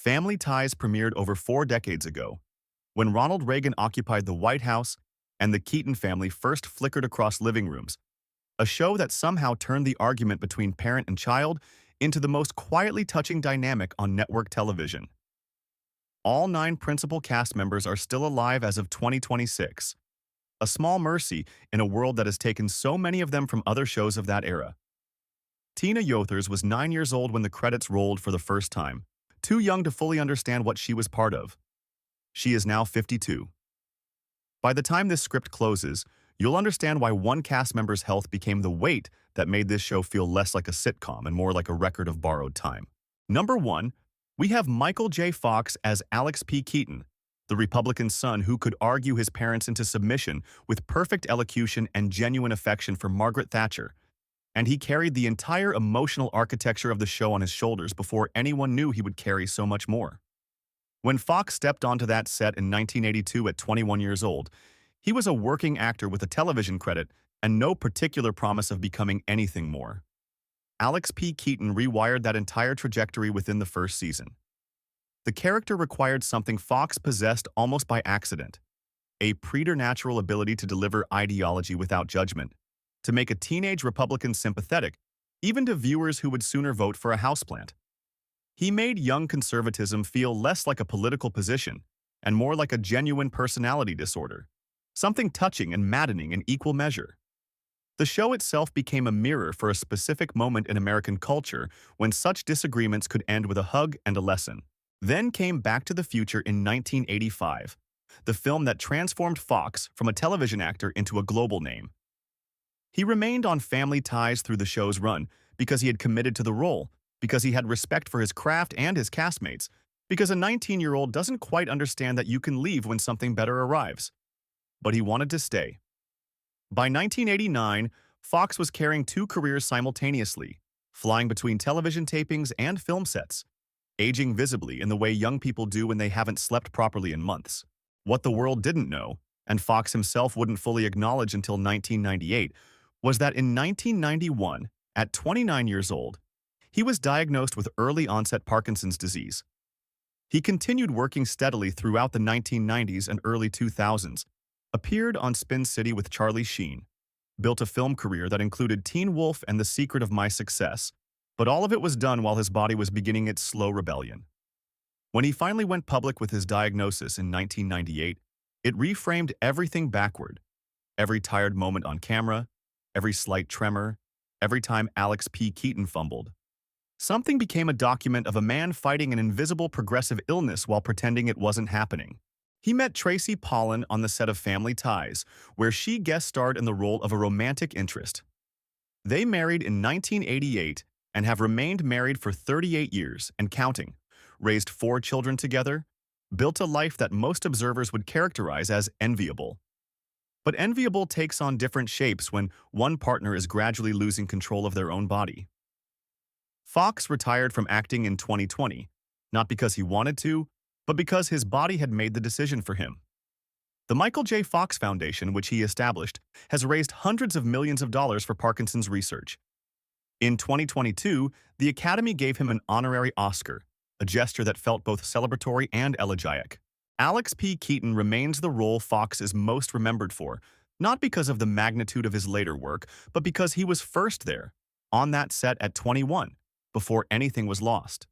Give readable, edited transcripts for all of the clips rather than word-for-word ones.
Family Ties premiered over 4 decades ago, when Ronald Reagan occupied the White House and the Keaton family first flickered across living rooms, a show that somehow turned the argument between parent and child into the most quietly touching dynamic on network television. All 9 principal cast members are still alive as of 2026, a small mercy in a world that has taken so many of them from other shows of that era. Tina Yothers was 9 years old when the credits rolled for the first time, too young to fully understand what she was part of. She is now 52. By the time this script closes, you'll understand why one cast member's health became the weight that made this show feel less like a sitcom and more like a record of borrowed time. Number 1, we have Michael J. Fox as Alex P. Keaton, the Republican son who could argue his parents into submission with perfect elocution and genuine affection for Margaret Thatcher, and he carried the entire emotional architecture of the show on his shoulders before anyone knew he would carry so much more. When Fox stepped onto that set in 1982 at 21 years old, he was a working actor with a television credit and no particular promise of becoming anything more. Alex P. Keaton rewired that entire trajectory within the first season. The character required something Fox possessed almost by accident: a preternatural ability to deliver ideology without judgment, to make a teenage Republican sympathetic, even to viewers who would sooner vote for a houseplant. He made young conservatism feel less like a political position and more like a genuine personality disorder, something touching and maddening in equal measure. The show itself became a mirror for a specific moment in American culture when such disagreements could end with a hug and a lesson. Then came Back to the Future in 1985, the film that transformed Fox from a television actor into a global name. He remained on Family Ties through the show's run because he had committed to the role, because he had respect for his craft and his castmates, because a 19-year-old doesn't quite understand that you can leave when something better arrives. But he wanted to stay. By 1989, Fox was carrying 2 careers simultaneously, flying between television tapings and film sets, aging visibly in the way young people do when they haven't slept properly in months. What the world didn't know, and Fox himself wouldn't fully acknowledge until 1998, was that in 1991, at 29 years old, he was diagnosed with early-onset Parkinson's disease. He continued working steadily throughout the 1990s and early 2000s, appeared on Spin City with Charlie Sheen, built a film career that included Teen Wolf and The Secret of My Success, but all of it was done while his body was beginning its slow rebellion. When he finally went public with his diagnosis in 1998, it reframed everything backward. Every tired moment on camera, every slight tremor, every time Alex P. Keaton fumbled. Something became a document of a man fighting an invisible progressive illness while pretending it wasn't happening. He met Tracy Pollan on the set of Family Ties, where she guest starred in the role of a romantic interest. They married in 1988 and have remained married for 38 years and counting, raised 4 children together, built a life that most observers would characterize as enviable. But enviable takes on different shapes when one partner is gradually losing control of their own body. Fox retired from acting in 2020, not because he wanted to, but because his body had made the decision for him. The Michael J. Fox Foundation, which he established, has raised hundreds of millions of dollars for Parkinson's research. In 2022, the Academy gave him an honorary Oscar, a gesture that felt both celebratory and elegiac. Alex P. Keaton remains the role Fox is most remembered for, not because of the magnitude of his later work, but because he was first there, on that set at 21, before anything was lost.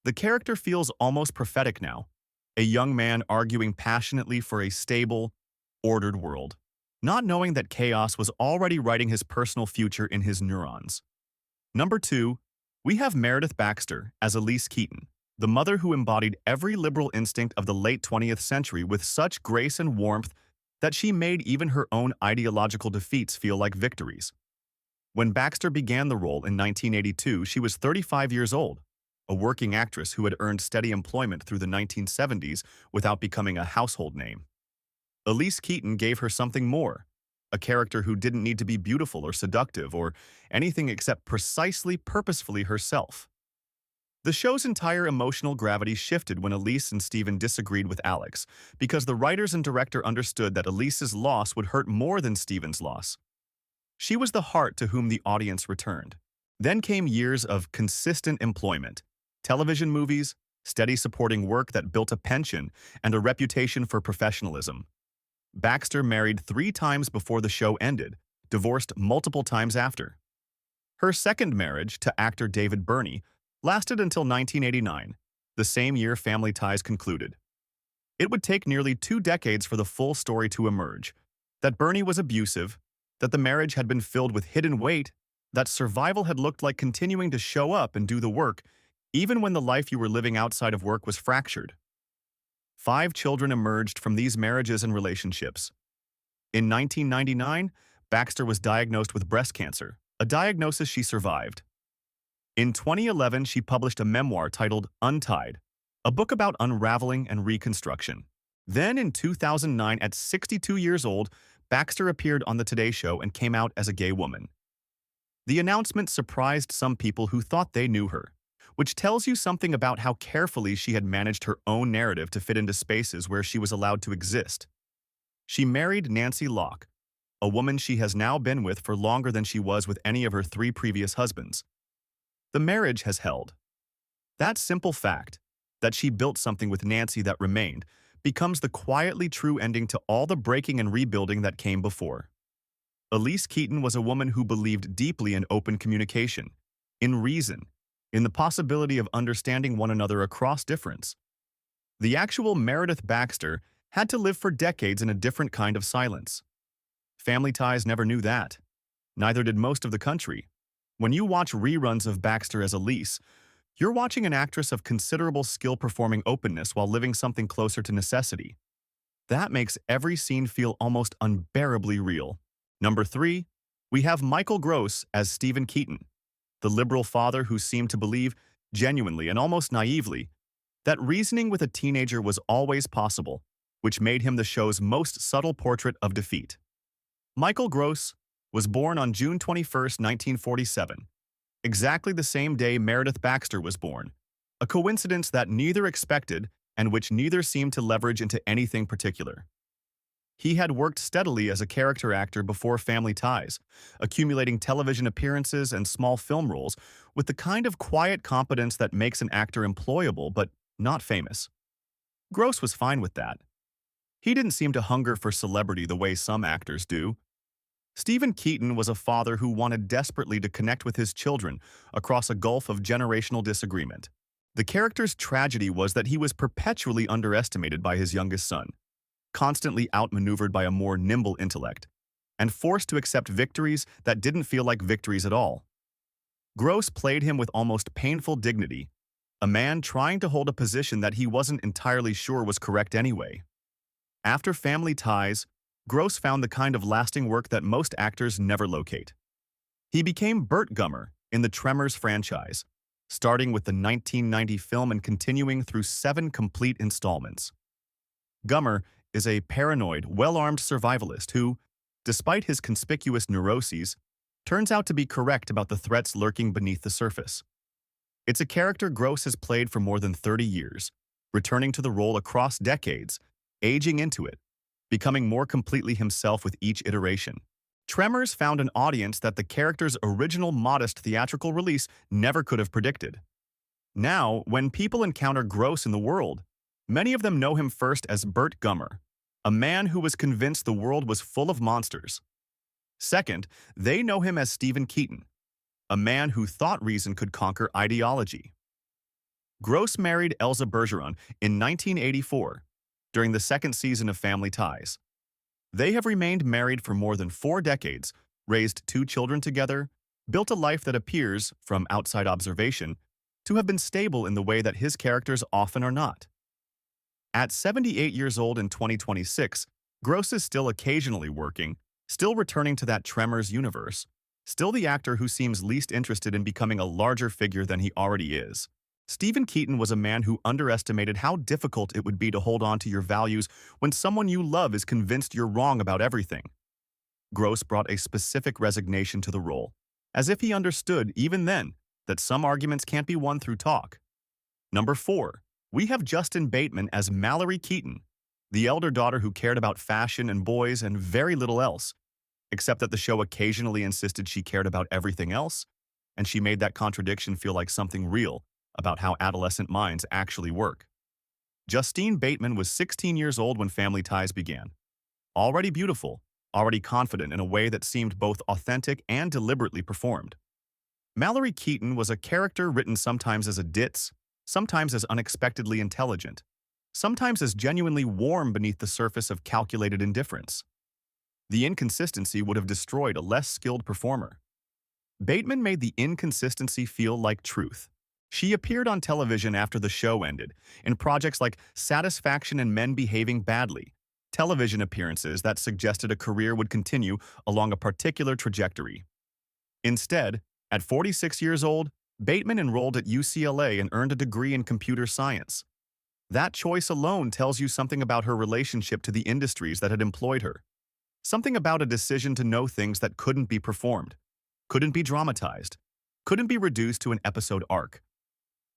The character feels almost prophetic now, a young man arguing passionately for a stable, ordered world, not knowing that chaos was already writing his personal future in his neurons. Number 2, we have Meredith Baxter as Elise Keaton, the mother who embodied every liberal instinct of the late 20th century with such grace and warmth that she made even her own ideological defeats feel like victories. When Baxter began the role in 1982, she was 35 years old, a working actress who had earned steady employment through the 1970s without becoming a household name. Elise Keaton gave her something more, a character who didn't need to be beautiful or seductive or anything except precisely purposefully herself. The show's entire emotional gravity shifted when Elise and Steven disagreed with Alex, because the writers and director understood that Elise's loss would hurt more than Steven's loss. She was the heart to whom the audience returned. Then came years of consistent employment, television movies, steady supporting work that built a pension and a reputation for professionalism. Baxter married 3 times before the show ended, divorced multiple times after. Her second marriage, to actor David Burney, lasted until 1989, the same year Family Ties concluded. It would take nearly 2 decades for the full story to emerge, that Burney was abusive, that the marriage had been filled with hidden weight, that survival had looked like continuing to show up and do the work, even when the life you were living outside of work was fractured. 5 children emerged from these marriages and relationships. In 1999, Baxter was diagnosed with breast cancer, a diagnosis she survived. In 2011, she published a memoir titled Untied, a book about unraveling and reconstruction. Then in 2009, at 62 years old, Baxter appeared on The Today Show and came out as a gay woman. The announcement surprised some people who thought they knew her, which tells you something about how carefully she had managed her own narrative to fit into spaces where she was allowed to exist. She married Nancy Locke, a woman she has now been with for longer than she was with any of her 3 previous husbands. The marriage has held. That simple fact, that she built something with Nancy that remained, becomes the quietly true ending to all the breaking and rebuilding that came before. Elise Keaton was a woman who believed deeply in open communication, in reason, in the possibility of understanding one another across difference. The actual Meredith Baxter had to live for decades in a different kind of silence. Family Ties never knew that. Neither did most of the country. When you watch reruns of Baxter as Elise, you're watching an actress of considerable skill performing openness while living something closer to necessity. That makes every scene feel almost unbearably real. Number 3, we have Michael Gross as Stephen Keaton, the liberal father who seemed to believe, genuinely and almost naively, that reasoning with a teenager was always possible, which made him the show's most subtle portrait of defeat. Michael Gross was born on June 21, 1947, exactly the same day Meredith Baxter was born, a coincidence that neither expected and which neither seemed to leverage into anything particular. He had worked steadily as a character actor before Family Ties, accumulating television appearances and small film roles with the kind of quiet competence that makes an actor employable but not famous. Gross was fine with that. He didn't seem to hunger for celebrity the way some actors do. Stephen Keaton was a father who wanted desperately to connect with his children across a gulf of generational disagreement. The character's tragedy was that he was perpetually underestimated by his youngest son, constantly outmaneuvered by a more nimble intellect, and forced to accept victories that didn't feel like victories at all. Gross played him with almost painful dignity, a man trying to hold a position that he wasn't entirely sure was correct anyway. After Family Ties, Gross found the kind of lasting work that most actors never locate. He became Burt Gummer in the Tremors franchise, starting with the 1990 film and continuing through 7 complete installments. Gummer is a paranoid, well-armed survivalist who, despite his conspicuous neuroses, turns out to be correct about the threats lurking beneath the surface. It's a character Gross has played for more than 30 years, returning to the role across decades, aging into it, becoming more completely himself with each iteration. Tremors found an audience that the character's original modest theatrical release never could have predicted. Now, when people encounter Gross in the world, many of them know him first as Burt Gummer, a man who was convinced the world was full of monsters. Second, they know him as Stephen Keaton, a man who thought reason could conquer ideology. Gross married Elsa Bergeron in 1984, during the 2nd season of Family Ties. They have remained married for more than 4 decades, raised 2 children together, built a life that appears, from outside observation, to have been stable in the way that his characters often are not. At 78 years old in 2026, Gross is still occasionally working, still returning to that Tremors universe, still the actor who seems least interested in becoming a larger figure than he already is. Stephen Keaton was a man who underestimated how difficult it would be to hold on to your values when someone you love is convinced you're wrong about everything. Gross brought a specific resignation to the role, as if he understood, even then, that some arguments can't be won through talk. Number 4, we have Justine Bateman as Mallory Keaton, the elder daughter who cared about fashion and boys and very little else, except that the show occasionally insisted she cared about everything else, and she made that contradiction feel like something real, about how adolescent minds actually work. Justine Bateman was 16 years old when Family Ties began. Already beautiful, already confident in a way that seemed both authentic and deliberately performed. Mallory Keaton was a character written sometimes as a ditz, sometimes as unexpectedly intelligent, sometimes as genuinely warm beneath the surface of calculated indifference. The inconsistency would have destroyed a less skilled performer. Bateman made the inconsistency feel like truth. She appeared on television after the show ended, in projects like Satisfaction and Men Behaving Badly, television appearances that suggested a career would continue along a particular trajectory. Instead, at 46 years old, Bateman enrolled at UCLA and earned a degree in computer science. That choice alone tells you something about her relationship to the industries that had employed her. Something about a decision to know things that couldn't be performed, couldn't be dramatized, couldn't be reduced to an episode arc.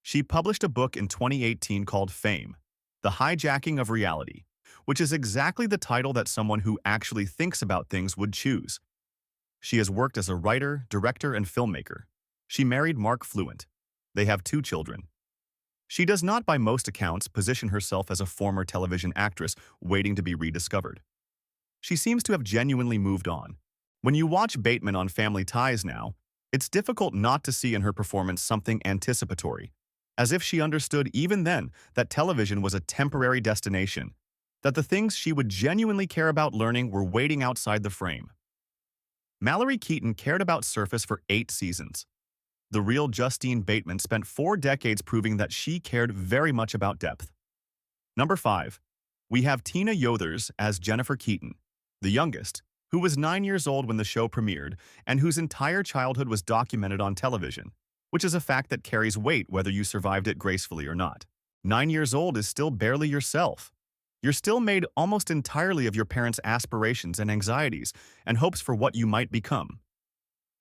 She published a book in 2018 called Fame, The Hijacking of Reality, which is exactly the title that someone who actually thinks about things would choose. She has worked as a writer, director, and filmmaker. She married Marc Fluent. They have 2 children. She does not, by most accounts, position herself as a former television actress waiting to be rediscovered. She seems to have genuinely moved on. When you watch Bateman on Family Ties now, it's difficult not to see in her performance something anticipatory, as if she understood even then that television was a temporary destination, that the things she would genuinely care about learning were waiting outside the frame. Mallory Keaton cared about surface for 8 seasons. The real Justine Bateman spent 4 decades proving that she cared very much about depth. Number 5. We have Tina Yothers as Jennifer Keaton, the youngest, who was 9 years old when the show premiered and whose entire childhood was documented on television, which is a fact that carries weight whether you survived it gracefully or not. 9 years old is still barely yourself. You're still made almost entirely of your parents' aspirations and anxieties and hopes for what you might become.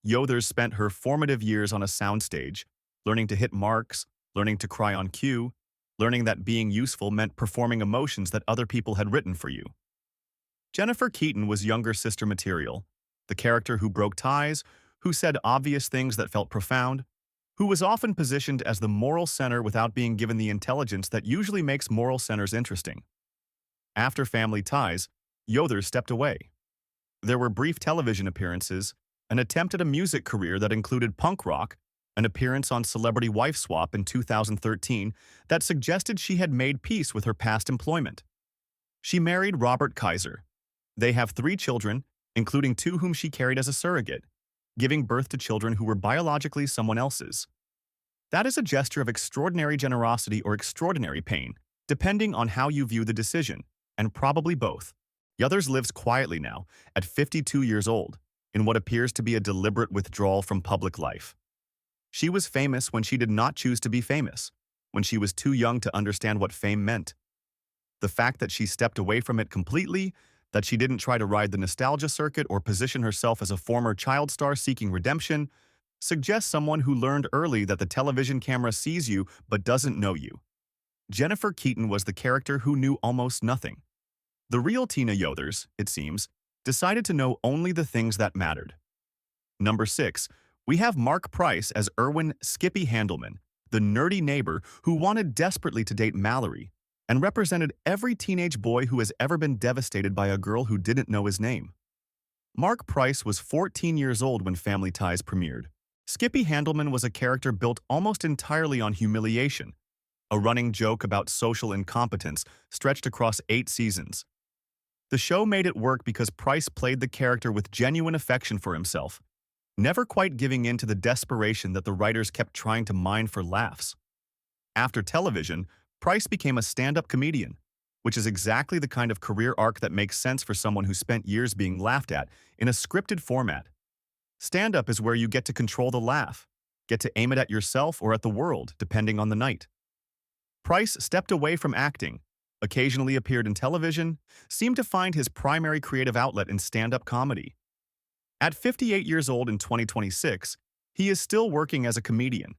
Yothers spent her formative years on a soundstage, learning to hit marks, learning to cry on cue, learning that being useful meant performing emotions that other people had written for you. Jennifer Keaton was younger sister material, the character who broke ties, who said obvious things that felt profound, who was often positioned as the moral center without being given the intelligence that usually makes moral centers interesting. After Family Ties, Yothers stepped away. There were brief television appearances, an attempt at a music career that included punk rock, an appearance on Celebrity Wife Swap in 2013 that suggested she had made peace with her past employment. She married Robert Kaiser. They have 3 children, including 2 whom she carried as a surrogate, giving birth to children who were biologically someone else's. That is a gesture of extraordinary generosity or extraordinary pain, depending on how you view the decision, and probably both. Yothers lives quietly now, at 52 years old, in what appears to be a deliberate withdrawal from public life. She was famous when she did not choose to be famous, when she was too young to understand what fame meant. The fact that she stepped away from it completely, that she didn't try to ride the nostalgia circuit or position herself as a former child star seeking redemption, suggests someone who learned early that the television camera sees you but doesn't know you. Jennifer Keaton was the character who knew almost nothing. The real Tina Yothers, it seems, decided to know only the things that mattered. Number 6. We have Marc Price as Erwin Skippy Handelman, the nerdy neighbor who wanted desperately to date Mallory, and represented every teenage boy who has ever been devastated by a girl who didn't know his name. Marc Price was 14 years old when Family Ties premiered. Skippy Handelman was a character built almost entirely on humiliation, a running joke about social incompetence stretched across 8 seasons. The show made it work because Price played the character with genuine affection for himself, never quite giving in to the desperation that the writers kept trying to mine for laughs. After television, Price became a stand-up comedian, which is exactly the kind of career arc that makes sense for someone who spent years being laughed at in a scripted format. Stand-up is where you get to control the laugh, get to aim it at yourself or at the world, depending on the night. Price stepped away from acting, occasionally appeared in television, seemed to find his primary creative outlet in stand-up comedy. At 58 years old in 2026, he is still working as a comedian.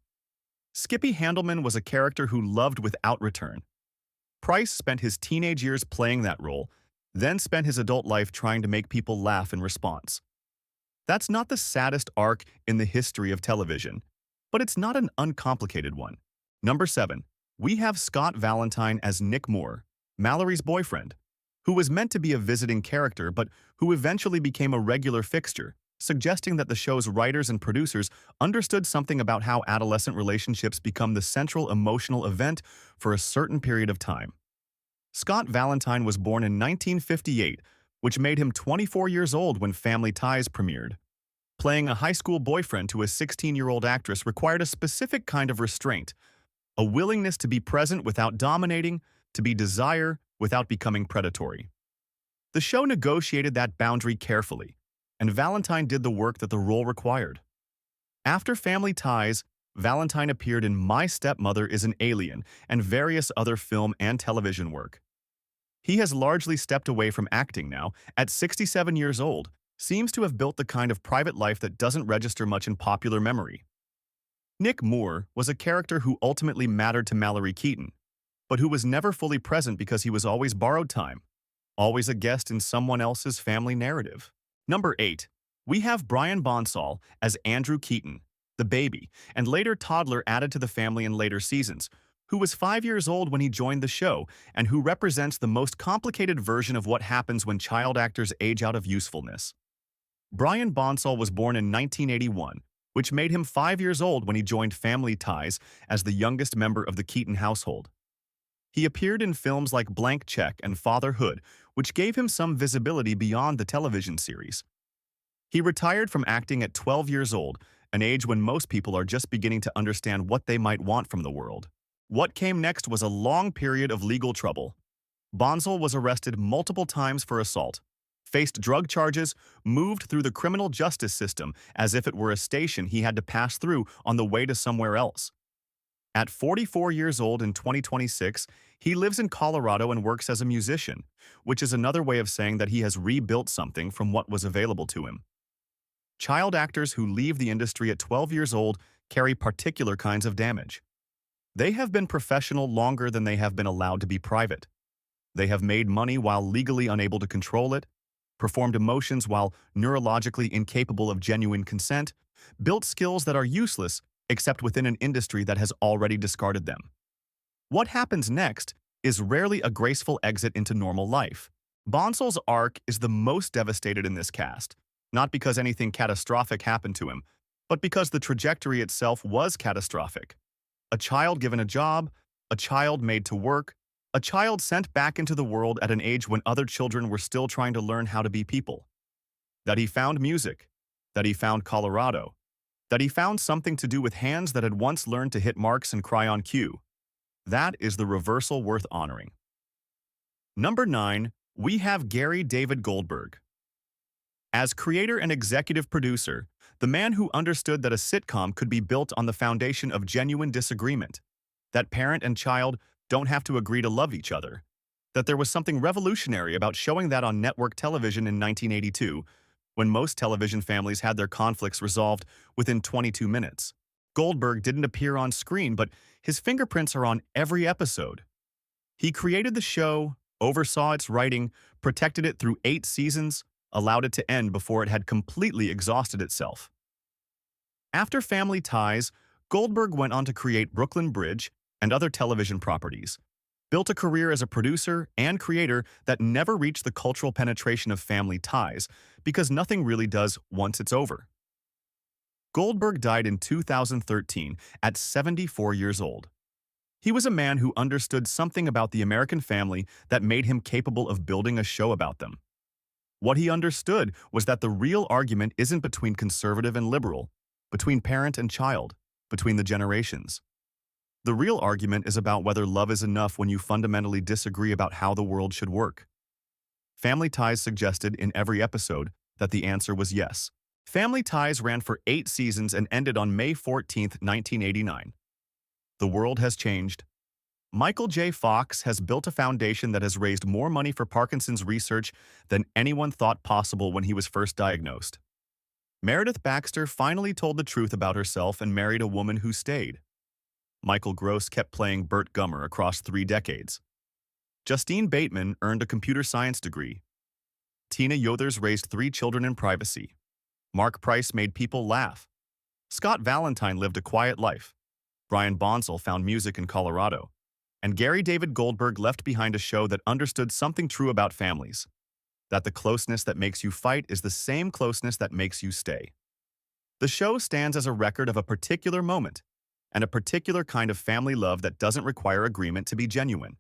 Skippy Handelman was a character who loved without return. Price spent his teenage years playing that role, then spent his adult life trying to make people laugh in response. That's not the saddest arc in the history of television, but it's not an uncomplicated one. Number 7. We have Scott Valentine as Nick Moore, Mallory's boyfriend, who was meant to be a visiting character but who eventually became a regular fixture, suggesting that the show's writers and producers understood something about how adolescent relationships become the central emotional event for a certain period of time. Scott Valentine was born in 1958, which made him 24 years old when Family Ties premiered. Playing a high school boyfriend to a 16-year-old actress required a specific kind of restraint, a willingness to be present without dominating, to be desire without becoming predatory. The show negotiated that boundary carefully, and Valentine did the work that the role required. After Family Ties, Valentine appeared in My Stepmother is an Alien and various other film and television work. He has largely stepped away from acting now, at 67 years old, seems to have built the kind of private life that doesn't register much in popular memory. Nick Moore was a character who ultimately mattered to Mallory Keaton, but who was never fully present because he was always borrowed time, always a guest in someone else's family narrative. Number 8. We have Brian Bonsall as Andrew Keaton, the baby, and later toddler added to the family in later seasons, who was 5 years old when he joined the show and who represents the most complicated version of what happens when child actors age out of usefulness. Brian Bonsall was born in 1981, which made him 5 years old when he joined Family Ties as the youngest member of the Keaton household. He appeared in films like Blank Check and Fatherhood, which gave him some visibility beyond the television series. He retired from acting at 12 years old, an age when most people are just beginning to understand what they might want from the world. What came next was a long period of legal trouble. Bonsall was arrested multiple times for assault, faced drug charges, moved through the criminal justice system as if it were a station he had to pass through on the way to somewhere else. At 44 years old in 2026, he lives in Colorado and works as a musician, which is another way of saying that he has rebuilt something from what was available to him. Child actors who leave the industry at 12 years old carry particular kinds of damage. They have been professional longer than they have been allowed to be private. They have made money while legally unable to control it, performed emotions while neurologically incapable of genuine consent, built skills that are useless except within an industry that has already discarded them. What happens next is rarely a graceful exit into normal life. Bonsall's arc is the most devastated in this cast, not because anything catastrophic happened to him, but because the trajectory itself was catastrophic. A child given a job, a child made to work, a child sent back into the world at an age when other children were still trying to learn how to be people. That he found music, that he found Colorado, that he found something to do with hands that had once learned to hit marks and cry on cue. That is the reversal worth honoring. Number 9. We have Gary David Goldberg. As creator and executive producer, the man who understood that a sitcom could be built on the foundation of genuine disagreement, that parent and child don't have to agree to love each other, that there was something revolutionary about showing that on network television in 1982, when most television families had their conflicts resolved within 22 minutes. Goldberg didn't appear on screen, but his fingerprints are on every episode. He created the show, oversaw its writing, protected it through 8 seasons, allowed it to end before it had completely exhausted itself. After Family Ties, Goldberg went on to create Brooklyn Bridge and other television properties, built a career as a producer and creator that never reached the cultural penetration of Family Ties because nothing really does once it's over. Goldberg died in 2013 at 74 years old. He was a man who understood something about the American family that made him capable of building a show about them. What he understood was that the real argument isn't between conservative and liberal, between parent and child, between the generations. The real argument is about whether love is enough when you fundamentally disagree about how the world should work. Family Ties suggested in every episode that the answer was yes. Family Ties ran for 8 seasons and ended on May 14, 1989. The world has changed. Michael J. Fox has built a foundation that has raised more money for Parkinson's research than anyone thought possible when he was first diagnosed. Meredith Baxter finally told the truth about herself and married a woman who stayed. Michael Gross kept playing Burt Gummer across 3 decades. Justine Bateman earned a computer science degree. Tina Yothers raised 3 children in privacy. Marc Price made people laugh. Scott Valentine lived a quiet life. Brian Bonsall found music in Colorado, and Gary David Goldberg left behind a show that understood something true about families, that the closeness that makes you fight is the same closeness that makes you stay. The show stands as a record of a particular moment, and a particular kind of family love that doesn't require agreement to be genuine.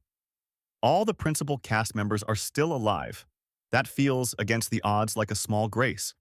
All the principal cast members are still alive. That feels, against the odds, like a small grace.